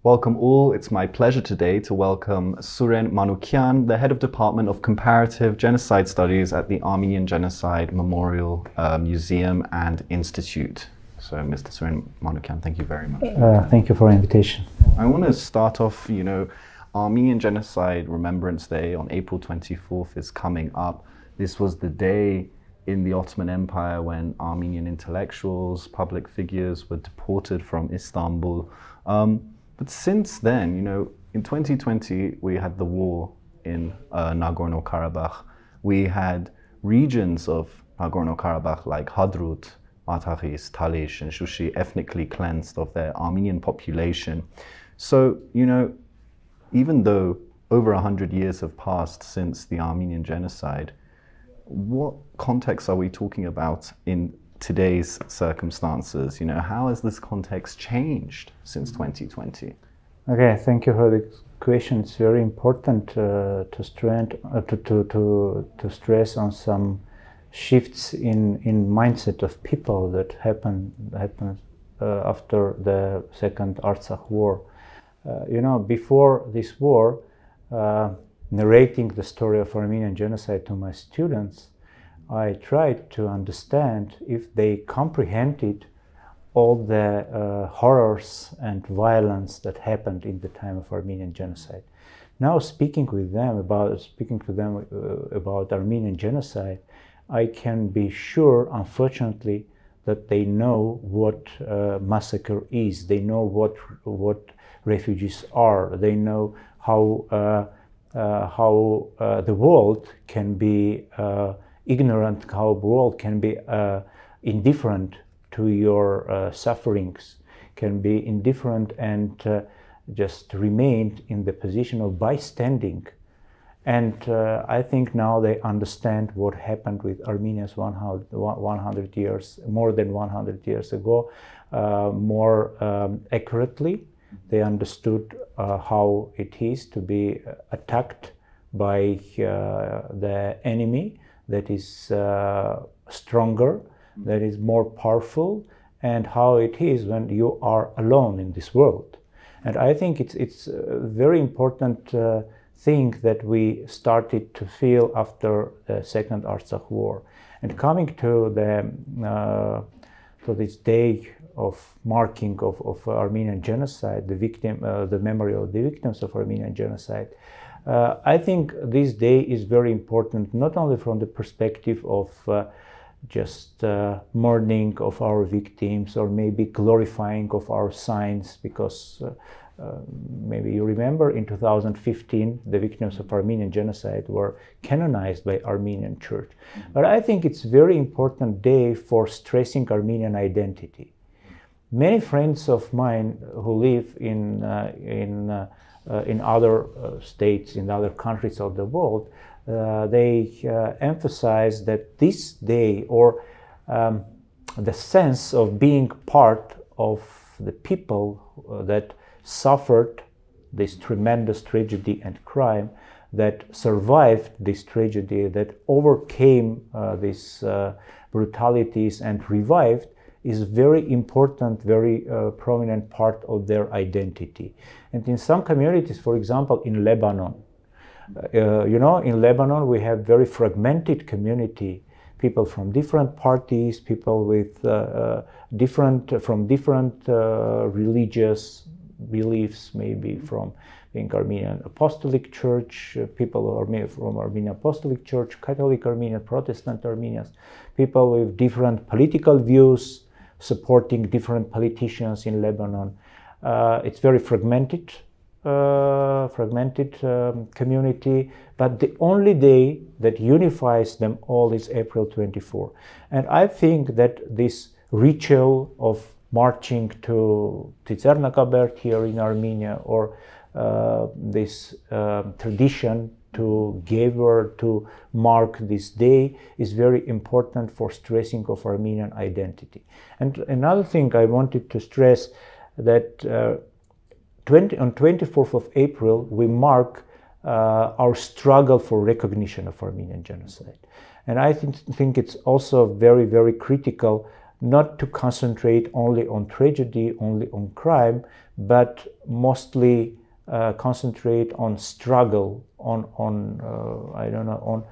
Welcome all. It's my pleasure today to welcome Suren Manukyan, the head of Department of Comparative Genocide Studies at the Armenian Genocide Memorial Museum and Institute. So, Mr. Suren Manukyan, thank you very much. Thank you for the invitation. I want to start off, Armenian Genocide Remembrance Day on April 24th is coming up. This was the day in the Ottoman Empire when Armenian intellectuals, public figures were deported from Istanbul. But since then, in 2020, we had the war in Nagorno-Karabakh. We had regions of Nagorno-Karabakh like Hadrut, Artakis, Talish, and Shushi ethnically cleansed of their Armenian population. So, even though over 100 years have passed since the Armenian Genocide, what context are we talking about in today's circumstances? How has this context changed since 2020? Okay, thank you for the question. It's very important to stress on some shifts in mindset of people that happened after the Second Artsakh War. Before this war, narrating the story of Armenian genocide to my students, I tried to understand if they comprehended all the horrors and violence that happened in the time of Armenian genocide. Now, speaking to them about Armenian genocide, I can be sure, unfortunately, that they know what massacre is. They know what refugees are. They know how the world can be ignorant, how the world can be indifferent to your sufferings, can be indifferent and just remain in the position of bystanding. And I think now they understand what happened with Armenians 100 years, more than 100 years ago, more accurately. They understood how it is to be attacked by the enemy that is stronger, that is more powerful, and how it is when you are alone in this world. And I think it's a very important thing that we started to feel after the Second Artsakh War. And coming to this day of marking of Armenian genocide, the memory of the victims of Armenian genocide, I think this day is very important, not only from the perspective of just mourning of our victims or maybe glorifying of our signs, because maybe you remember in 2015 the victims of Armenian genocide were canonized by Armenian Church. But I think it's a very important day for stressing Armenian identity. Many friends of mine who live in other states, in other countries of the world, they emphasize that this day, or the sense of being part of the people that suffered this tremendous tragedy and crime, that survived this tragedy, that overcame these brutalities and revived, is very important, very prominent part of their identity. And in some communities, for example, in Lebanon, in Lebanon we have very fragmented community, people from different parties, people with different religious beliefs, maybe from being Armenian Apostolic Church, people from Armenian Apostolic Church, Catholic Armenian, Protestant Armenians, people with different political views, supporting different politicians in Lebanon. It's very fragmented community, but the only day that unifies them all is April 24. And I think that this ritual of marching to Tsitsernakabert here in Armenia, or this tradition to mark this day, is very important for stressing of Armenian identity. And another thing I wanted to stress, that on 24th of April we mark our struggle for recognition of Armenian genocide. And I think it's also very, very critical not to concentrate only on tragedy, only on crime, but mostly concentrate on struggle, on I don't know, on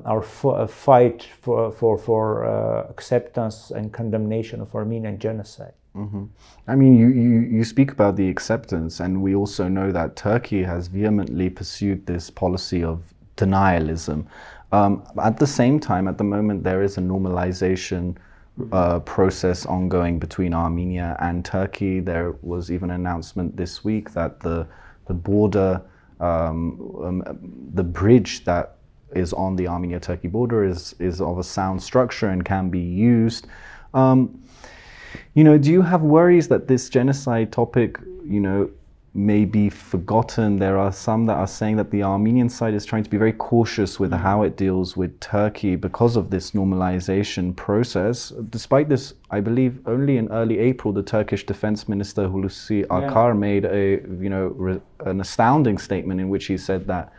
our fight for acceptance and condemnation of Armenian genocide. Mm-hmm. I mean, you speak about the acceptance, and we also know that Turkey has vehemently pursued this policy of denialism. At the same time, at the moment, there is a normalization process ongoing between Armenia and Turkey. There was even an announcement this week that the border, the bridge that is on the Armenia-Turkey border is of a sound structure and can be used. You know, do you have worries that this genocide topic, you know, may be forgotten? There are some that are saying that the Armenian side is trying to be very cautious with how it deals with Turkey because of this normalization process. Despite this, I believe only in early April, the Turkish Defense Minister Hulusi Akar made an astounding statement in which he said that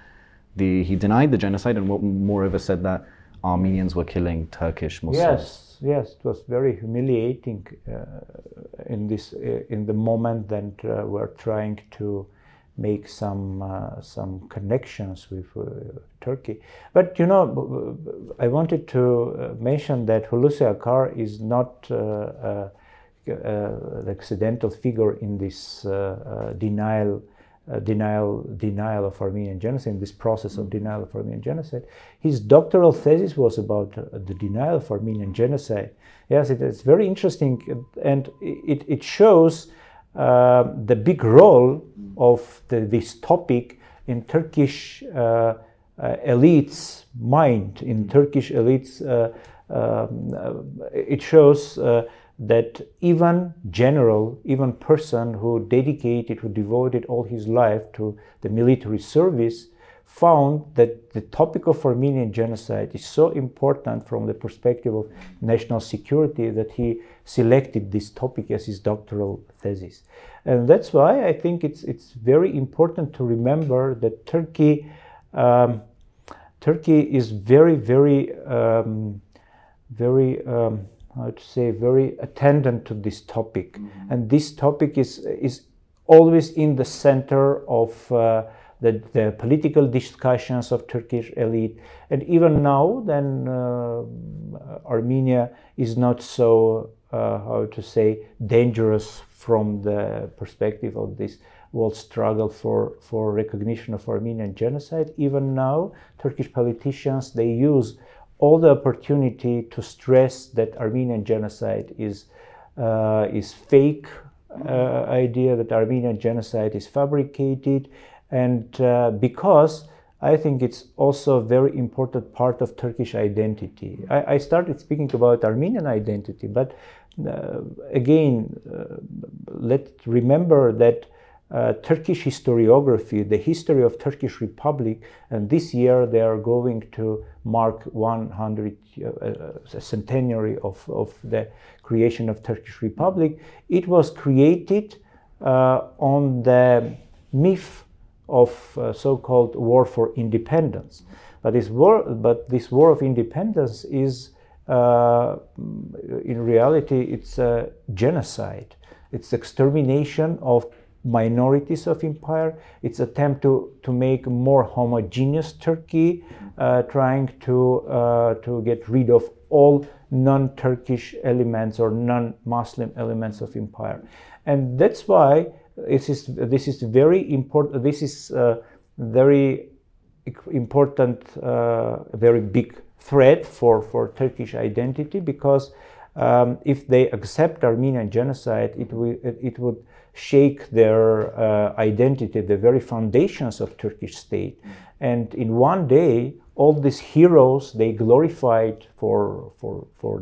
he denied the genocide and moreover said that Armenians were killing Turkish Muslims. Yes, it was very humiliating in the moment that we're trying to make some connections with Turkey. But you know, I wanted to mention that Hulusi Akar is not an accidental figure in this denial of Armenian genocide, in this process of denial of Armenian genocide. His doctoral thesis was about the denial of Armenian genocide. Yes, it's very interesting, and it shows the big role of this topic in Turkish elites' mind, in Turkish elites. It shows that even general, even person who devoted all his life to the military service, found that the topic of Armenian genocide is so important from the perspective of national security that he selected this topic as his doctoral thesis. And that's why I think it's very important to remember that Turkey is very attendant to this topic. Mm-hmm. And this topic is always in the center of the political discussions of Turkish elite. And even now, then Armenia is not so, dangerous from the perspective of this world struggle for recognition of Armenian genocide. Even now, Turkish politicians, they use all the opportunity to stress that Armenian genocide is fake idea, that Armenian genocide is fabricated, and because I think it's also a very important part of Turkish identity. I started speaking about Armenian identity, but again, let's remember that Turkish historiography, the history of Turkish Republic, and this year they are going to mark 100 centenary of the creation of Turkish Republic. It was created on the myth of so-called war for independence. But this war of independence is, in reality, it's a genocide. It's extermination of minorities of empire. It's attempt to make a more homogeneous Turkey, trying to get rid of all non-Turkish elements or non-Muslim elements of empire. And that's why this is very important. This is very important, very big threat for Turkish identity, because if they accept Armenian genocide, it would shake their identity, the very foundations of Turkish state. And in one day, all these heroes they glorified for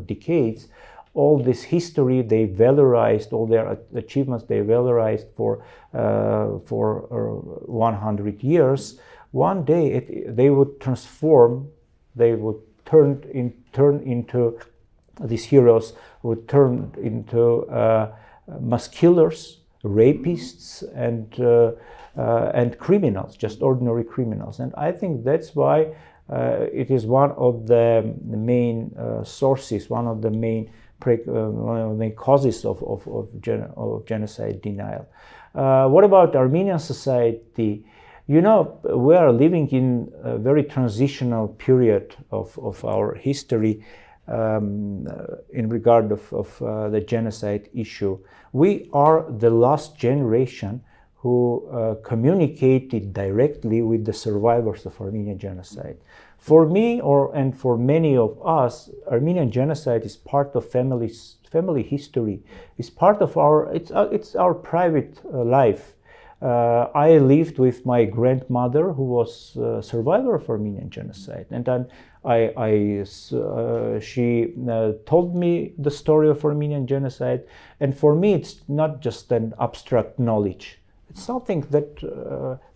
decades, all this history they valorized, all their achievements they valorized for 100 years. One day they would transform, they would turn into these heroes would turn into mass killers, rapists, and criminals, just ordinary criminals. And I think that's why it is one of the main sources, one of the main one of the causes of genocide denial. What about Armenian society? You know, we are living in a very transitional period of our history in regard of the genocide issue. We are the last generation who communicated directly with the survivors of Armenian genocide. For me, and for many of us, Armenian genocide is part of family history. It's part of it's our private life. I lived with my grandmother, who was a survivor of Armenian genocide, and then she told me the story of Armenian genocide. And for me, it's not just an abstract knowledge. It's something that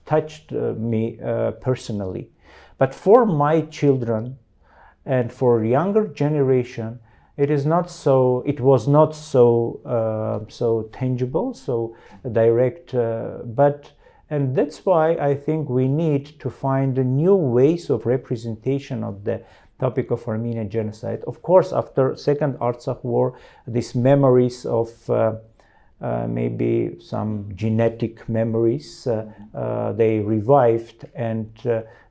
touched me personally. But for my children and for younger generation, it was not so tangible, so direct. And that's why I think we need to find new ways of representation of the topic of Armenian genocide. Of course, after Second Artsakh War, these memories of maybe some genetic memories, they revived, and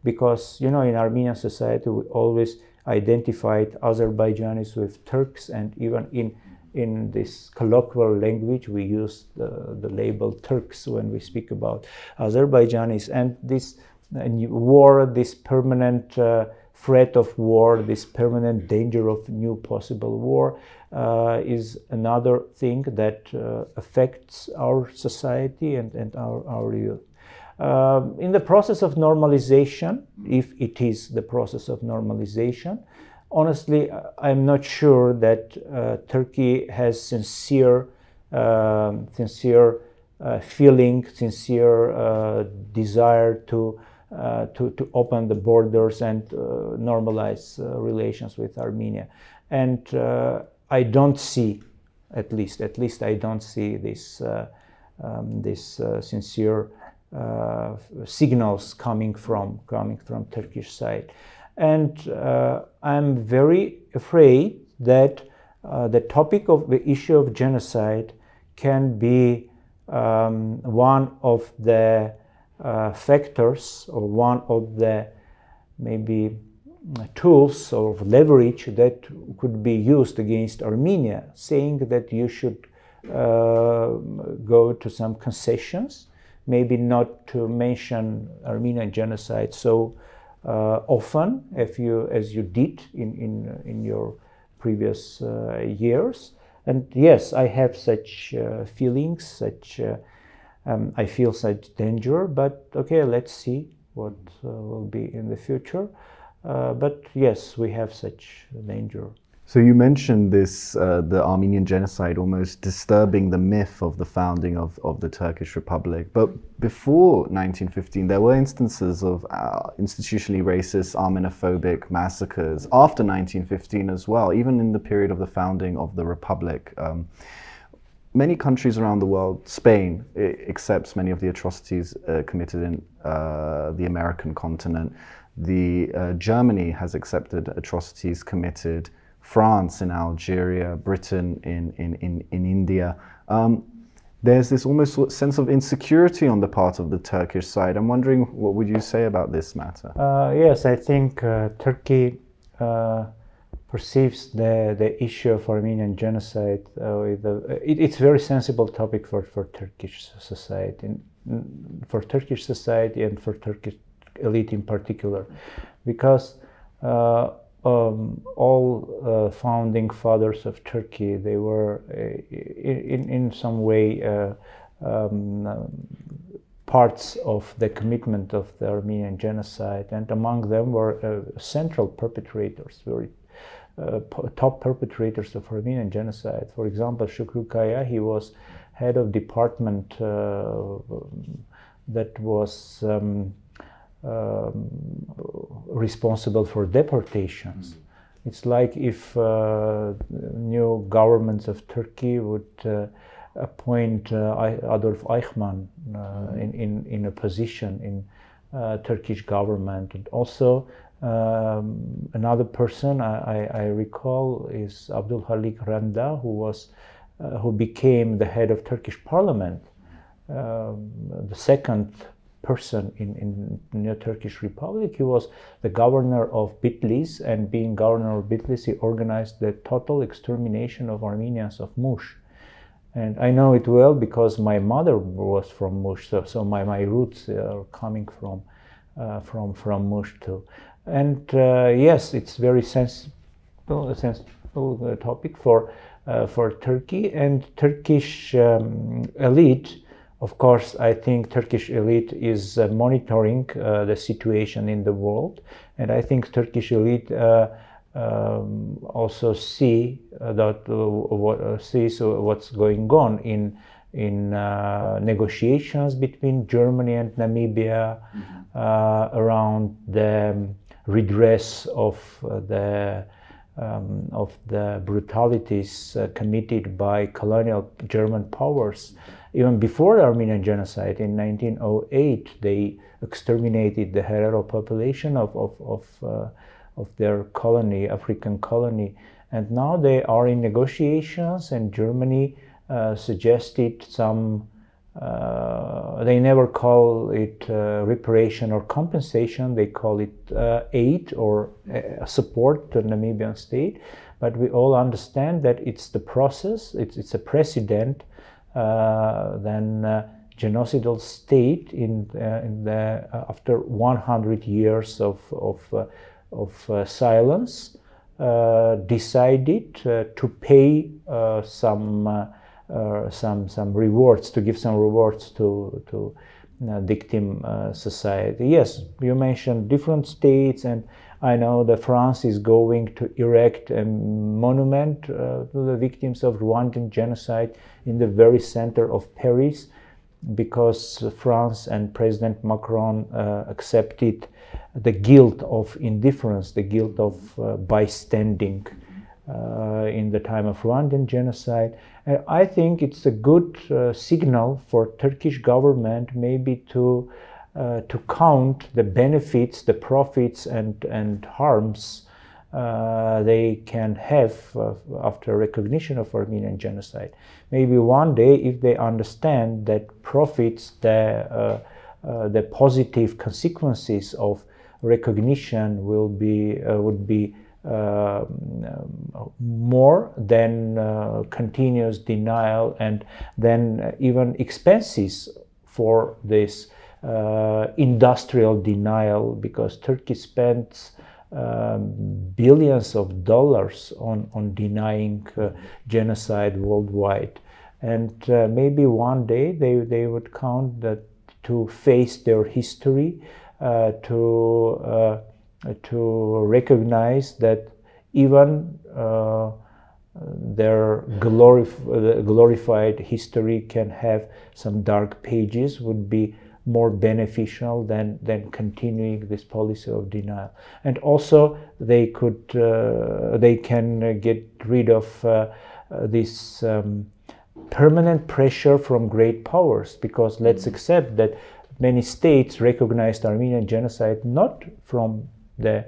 because, you know, in Armenian society we always identified Azerbaijanis with Turks, and even in this colloquial language we use the label Turks when we speak about Azerbaijanis. And this war, this permanent threat of war, this permanent danger of new possible war is another thing that affects our society and our youth. In the process of normalization, if it is the process of normalization, honestly, I'm not sure that Turkey has sincere feeling, sincere desire to open the borders and normalize relations with Armenia. And I don't see, at least I don't see this sincere signals coming from Turkish side. And I'm very afraid that the topic of the issue of genocide can be one of the factors, or one of the maybe tools or leverage that could be used against Armenia, saying that you should go to some concessions, maybe not to mention Armenian genocide so often as you did in your previous years. And yes, I have such feelings, I feel such danger, but okay, let's see what will be in the future. But yes, we have such danger. So you mentioned this, the Armenian genocide almost disturbing the myth of the founding of the Turkish Republic. But before 1915, there were instances of institutionally racist, Armenophobic massacres after 1915 as well, even in the period of the founding of the Republic. Many countries around the world, Spain accepts many of the atrocities committed in the American continent. Germany has accepted atrocities committed, France in Algeria, Britain in India. There's this almost sense of insecurity on the part of the Turkish side. I'm wondering, what would you say about this matter? Yes, I think Turkey perceives the issue of Armenian genocide it's a very sensible topic for Turkish society, and for Turkish elite in particular, because all founding fathers of Turkey, they were in some way parts of the commitment of the Armenian genocide, and among them were central perpetrators, very top perpetrators of Armenian genocide. For example, Shukru Kaya, he was head of department that was responsible for deportations. It's like if new governments of Turkey would appoint Adolf Eichmann in a position in Turkish government. And also Another person I recall is Abdul Halik Randa, who became the head of Turkish parliament, the second person in New Turkish Republic. He was the governor of Bitlis, and being governor of Bitlis, he organized the total extermination of Armenians of Mush. And I know it well because my mother was from Mush, so my roots are coming from Mush too. And yes, it's very sensible topic for Turkey and Turkish elite. Of course, I think Turkish elite is monitoring the situation in the world, and I think Turkish elite also sees what's going on in negotiations between Germany and Namibia around the redress of the brutalities committed by colonial German powers. Even before the Armenian Genocide in 1908, they exterminated the Herero population of their colony, African colony, and now they are in negotiations. And Germany suggested some. They never call it reparation or compensation. They call it aid or support to the Namibian state. But we all understand that it's the process. It's a precedent. Then genocidal state after 100 years of silence decided to pay some rewards, to give some rewards to victim society. Yes, you mentioned different states, and I know that France is going to erect a monument to the victims of Rwandan genocide in the very center of Paris, because France and President Macron accepted the guilt of indifference, the guilt of bystanding in the time of Rwandan genocide. And I think it's a good signal for Turkish government maybe to count the benefits, the profits and harms they can have after recognition of Armenian genocide. Maybe one day, if they understand that profits, the positive consequences of recognition would be more than continuous denial, and then even expenses for this industrial denial, because Turkey spends billions of dollars on denying genocide worldwide. And maybe one day they would count that to face their history, to recognize that even their glorified history can have some dark pages, would be more beneficial than continuing this policy of denial. And also they can get rid of this permanent pressure from great powers, because let's accept that many states recognized Armenian genocide not from the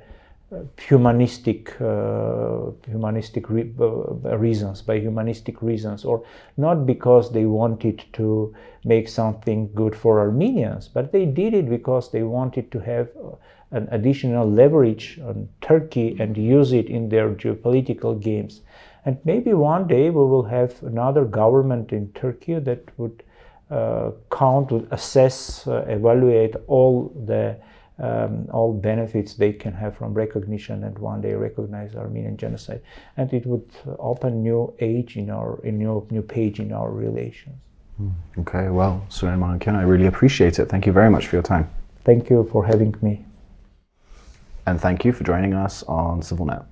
humanistic reasons, or not because they wanted to make something good for Armenians, but they did it because they wanted to have an additional leverage on Turkey and use it in their geopolitical games. And maybe one day we will have another government in Turkey that would would assess, evaluate all benefits they can have from recognition, and one day recognize Armenian genocide, and it would open new page in our relations. Okay, well, Suren Manukyan, I really appreciate it. Thank you very much for your time. Thank you for having me. And thank you for joining us on CivilNet.